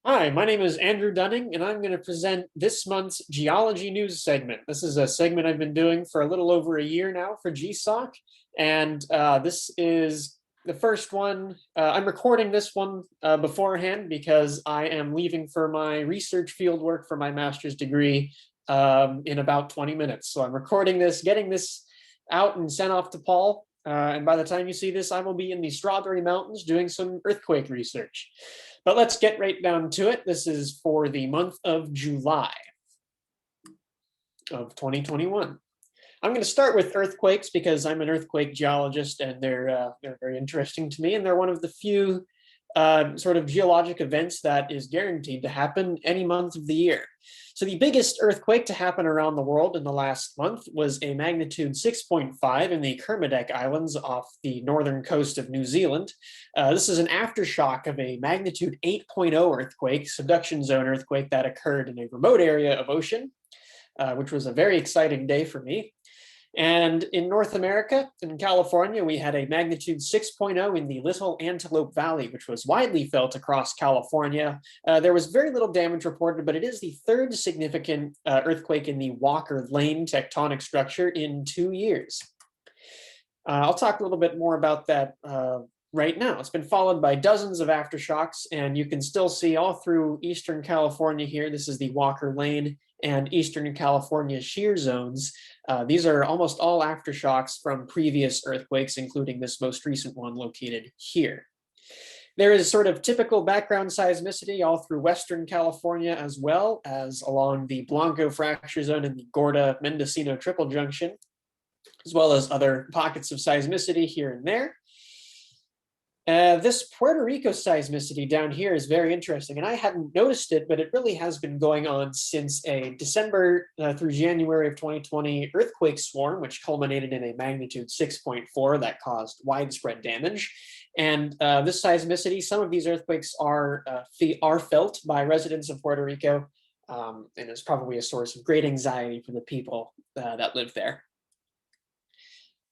Hi, my name is Andrew Dunning, and I'm going to present this month's Geology News segment. This is a segment I've been doing for a little over a year now for GSOC, and this is the first one. I'm recording this one beforehand because I am leaving for my research fieldwork for my master's degree in about 20 minutes. So I'm recording this, getting this out and sent off to Paul, and by the time you see this, I will be in the Strawberry Mountains doing some earthquake research. But let's get right down to it. This is for the month of July of 2021. I'm going to start with earthquakes because I'm an earthquake geologist and they're very interesting to me. And they're one of the few sort of geologic events that is guaranteed to happen any month of the year. So the biggest earthquake to happen around the world in the last month was a magnitude 6.5 in the Kermadec Islands off the northern coast of New Zealand. This is an aftershock of a magnitude 8.0 earthquake, subduction zone earthquake that occurred in a remote area of ocean, which was a very exciting day for me. And in North America, in California, we had a magnitude 6.0 in the Little Antelope Valley, which was widely felt across California. There was very little damage reported, but it is the third significant earthquake in the Walker Lane tectonic structure in 2 years. I'll talk a little bit more about that right now. It's been followed by dozens of aftershocks, and you can still see all through Eastern California here. This is the Walker Lane and Eastern California shear zones. These are almost all aftershocks from previous earthquakes, including this most recent one located here. There is sort of typical background seismicity all through Western California, as well as along the Blanco fracture zone and the Gorda-Mendocino triple junction, as well as other pockets of seismicity here and there. This Puerto Rico seismicity down here is very interesting, and I hadn't noticed it, but it really has been going on since a December through January of 2020 earthquake swarm, which culminated in a magnitude 6.4 that caused widespread damage. And this seismicity, some of these earthquakes are felt by residents of Puerto Rico, and is probably a source of great anxiety for the people that live there.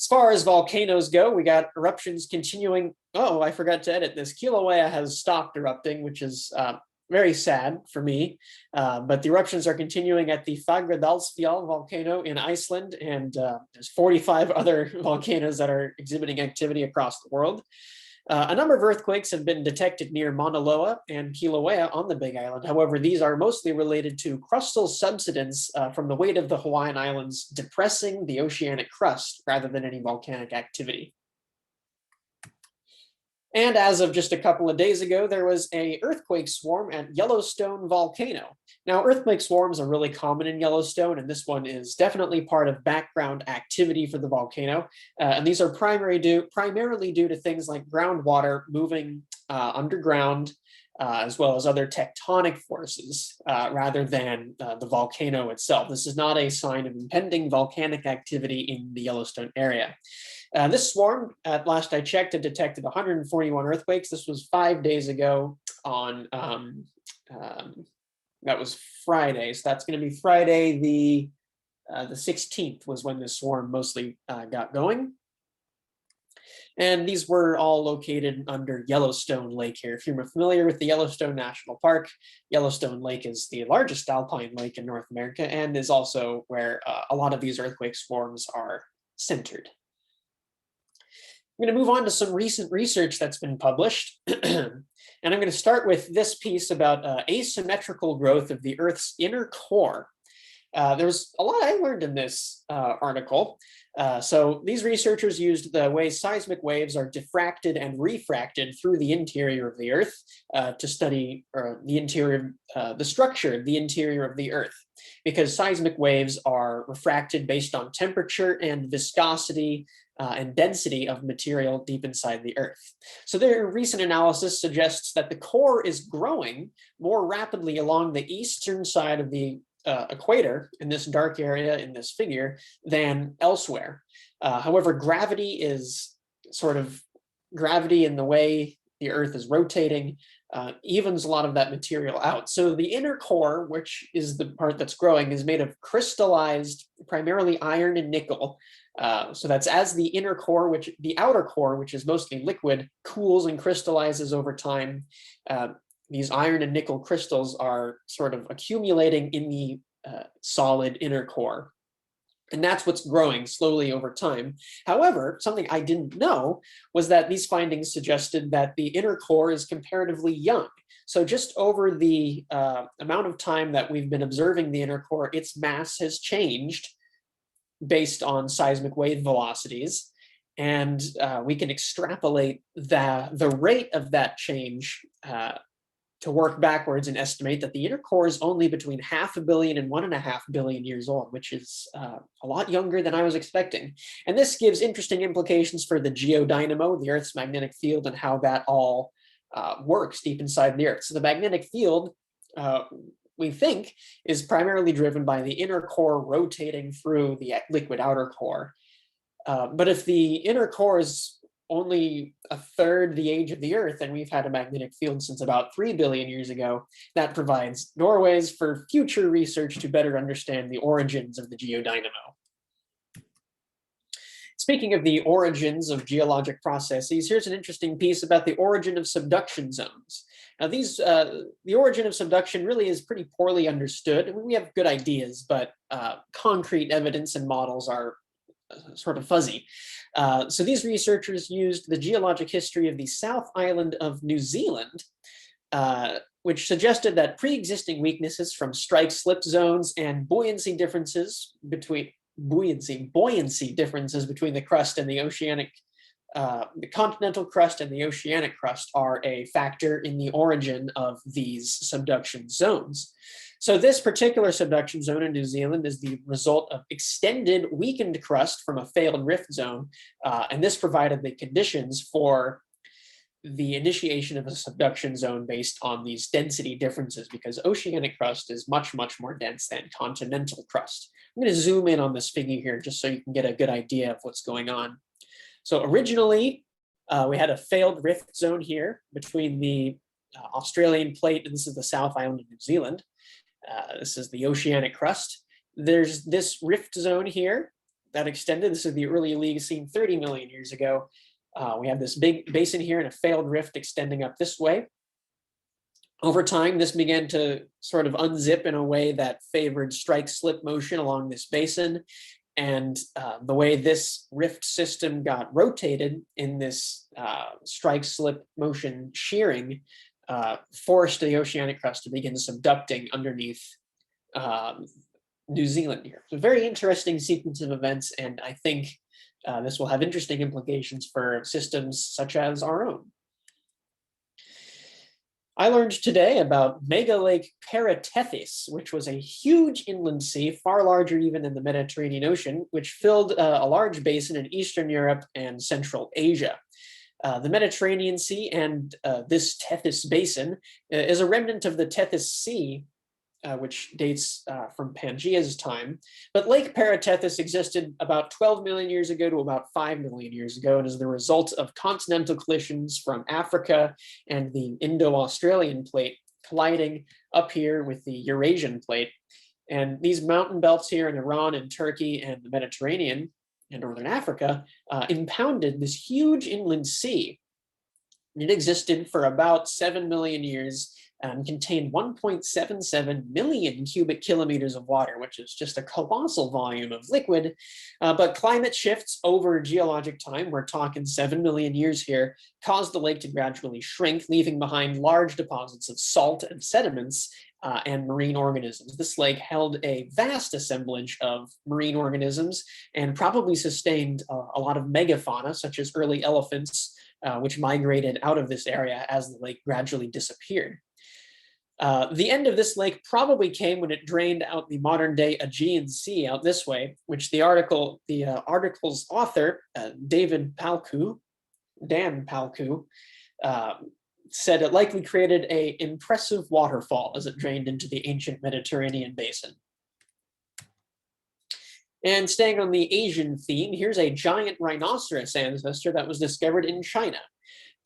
As far as volcanoes go, we got eruptions continuing. Oh, I forgot to edit this. Kilauea has stopped erupting, which is very sad for me. But the eruptions are continuing at the Fagradalsfjall volcano in Iceland, and there's 45 other volcanoes that are exhibiting activity across the world. A number of earthquakes have been detected near Mauna Loa and Kilauea on the Big Island. However, these are mostly related to crustal subsidence from the weight of the Hawaiian Islands depressing the oceanic crust rather than any volcanic activity. And as of just a couple of days ago, there was an earthquake swarm at Yellowstone volcano. Now, earthquake swarms are really common in Yellowstone, and this one is definitely part of background activity for the volcano. And these are primarily due to things like groundwater moving underground, as well as other tectonic forces, rather than the volcano itself. This is not a sign of impending volcanic activity in the Yellowstone area. This swarm, at last I checked, had detected 141 earthquakes. This was 5 days ago on, that was Friday. So that's going to be Friday the 16th was when this swarm mostly got going. And these were all located under Yellowstone Lake here. If you're familiar with the Yellowstone National Park, Yellowstone Lake is the largest alpine lake in North America and is also where a lot of these earthquake swarms are centered. I'm going to move on to some recent research that's been published. And I'm going to start with this piece about asymmetrical growth of the Earth's inner core. There's a lot I learned in this article. So these researchers used the way seismic waves are diffracted and refracted through the interior of the Earth to study the structure of the interior of the Earth, because seismic waves are refracted based on temperature and viscosity and density of material deep inside the Earth. So their recent analysis suggests that the core is growing more rapidly along the eastern side of the equator in this dark area in this figure than elsewhere. However, gravity in the way the Earth is rotating evens a lot of that material out. So the inner core, which is the part that's growing, is made of crystallized, primarily iron and nickel. So that's as the inner core, the outer core, which is mostly liquid, cools and crystallizes over time. these iron and nickel crystals are sort of accumulating in the solid inner core. And that's what's growing slowly over time. However, something I didn't know was that these findings suggested that the inner core is comparatively young. So just over the amount of time that we've been observing the inner core, its mass has changed based on seismic wave velocities. And we can extrapolate the rate of that change to work backwards and estimate that the inner core is only between 500 million and 1.5 billion years old, which is a lot younger than I was expecting. And this gives interesting implications for the geodynamo, the Earth's magnetic field, and how that all works deep inside the Earth. So the magnetic field, we think, is primarily driven by the inner core rotating through the liquid outer core. But if the inner core is only a third the age of the Earth, and we've had a magnetic field since about 3 billion years ago, that provides doorways for future research to better understand the origins of the geodynamo. Speaking of the origins of geologic processes, here's an interesting piece about the origin of subduction zones. Now, the origin of subduction really is pretty poorly understood. I mean, we have good ideas, but concrete evidence and models are sort of fuzzy. So these researchers used the geologic history of the South Island of New Zealand, which suggested that pre-existing weaknesses from strike-slip zones and buoyancy differences between the crust and the oceanic, the continental crust and the oceanic crust are a factor in the origin of these subduction zones. So this particular subduction zone in New Zealand is the result of extended weakened crust from a failed rift zone, and this provided the conditions for the initiation of a subduction zone based on these density differences, because oceanic crust is much, much more dense than continental crust. I'm going to zoom in on this figure here just so you can get a good idea of what's going on. So originally, we had a failed rift zone here between the Australian plate, and this is the South Island of New Zealand. This is the oceanic crust. There's this rift zone here that extended. This is the early Oligocene 30 million years ago. We have this big basin here and a failed rift extending up this way. Over time, this began to sort of unzip in a way that favored strike-slip motion along this basin. And the way this rift system got rotated in this strike-slip motion shearing forced the oceanic crust to begin subducting underneath New Zealand here. So a very interesting sequence of events, and I think this will have interesting implications for systems such as our own. I learned today about Megalake Paratethys, which was a huge inland sea, far larger even than the Mediterranean Ocean, which filled a large basin in Eastern Europe and Central Asia. The Mediterranean Sea and this Tethys Basin is a remnant of the Tethys Sea, which dates from Pangaea's time. But Lake Paratethys existed about 12 million years ago to about 5 million years ago, and is the result of continental collisions from Africa and the Indo-Australian plate colliding up here with the Eurasian plate. And these mountain belts here in Iran and Turkey and the Mediterranean and Northern Africa impounded this huge inland sea. It existed for about 7 million years and contained 1.77 million cubic kilometers of water, which is just a colossal volume of liquid. But climate shifts over geologic time, we're talking 7 million years here, caused the lake to gradually shrink, leaving behind large deposits of salt and sediments and marine organisms. This lake held a vast assemblage of marine organisms and probably sustained a lot of megafauna, such as early elephants, which migrated out of this area as the lake gradually disappeared. The end of this lake probably came when it drained out the modern-day Aegean Sea out this way, which the article's author, Dan Palku, said it likely created an impressive waterfall as it drained into the ancient Mediterranean basin. And staying on the Asian theme, here's a giant rhinoceros ancestor that was discovered in China.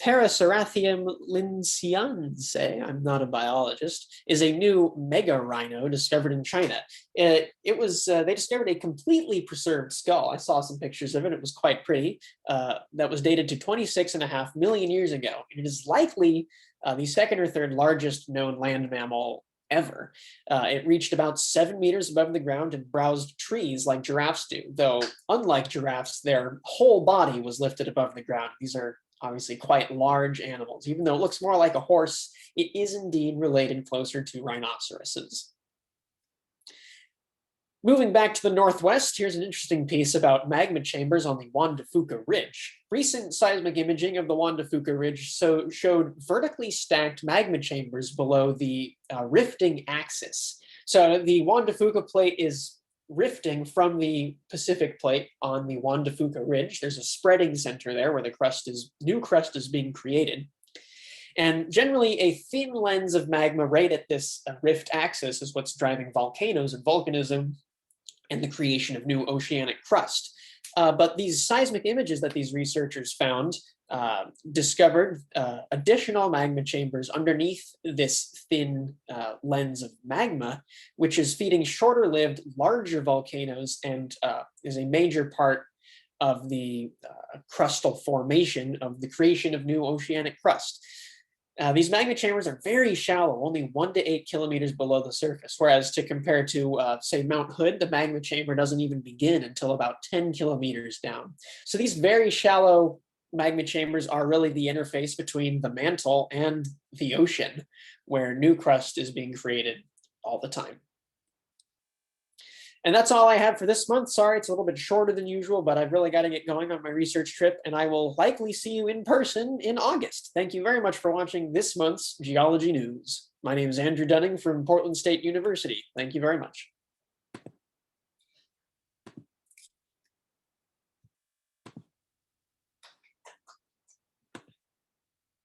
Paraceratherium linceanse, I'm not a biologist, is a new mega rhino discovered in China. They discovered a completely preserved skull. I saw some pictures of it. It was quite pretty. That was dated to 26.5 million years ago. It is likely the second or third largest known land mammal ever. It reached about 7 meters above the ground and browsed trees like giraffes do, though unlike giraffes, their whole body was lifted above the ground. These are obviously quite large animals. Even though it looks more like a horse, it is indeed related closer to rhinoceroses. Moving back to the northwest, here's an interesting piece about magma chambers on the Juan de Fuca Ridge. Recent seismic imaging of the Juan de Fuca Ridge showed vertically stacked magma chambers below the rifting axis. So the Juan de Fuca plate is rifting from the Pacific plate on the Juan de Fuca Ridge. There's a spreading center there where new crust is being created. And generally, a thin lens of magma right at this rift axis is what's driving volcanoes and volcanism and the creation of new oceanic crust. But these seismic images that these researchers found discovered additional magma chambers underneath this thin lens of magma, which is feeding shorter-lived, larger volcanoes and is a major part of the crustal formation of the creation of new oceanic crust. These magma chambers are very shallow, only 1 to 8 kilometers below the surface, whereas to compare to, say, Mount Hood, the magma chamber doesn't even begin until about 10 kilometers down. So these very shallow magma chambers are really the interface between the mantle and the ocean, where new crust is being created all the time. And that's all I have for this month. Sorry, it's a little bit shorter than usual, but I've really got to get going on my research trip, and I will likely see you in person in August. Thank you very much for watching this month's Geology News. My name is Andrew Dunning from Portland State University. Thank you very much.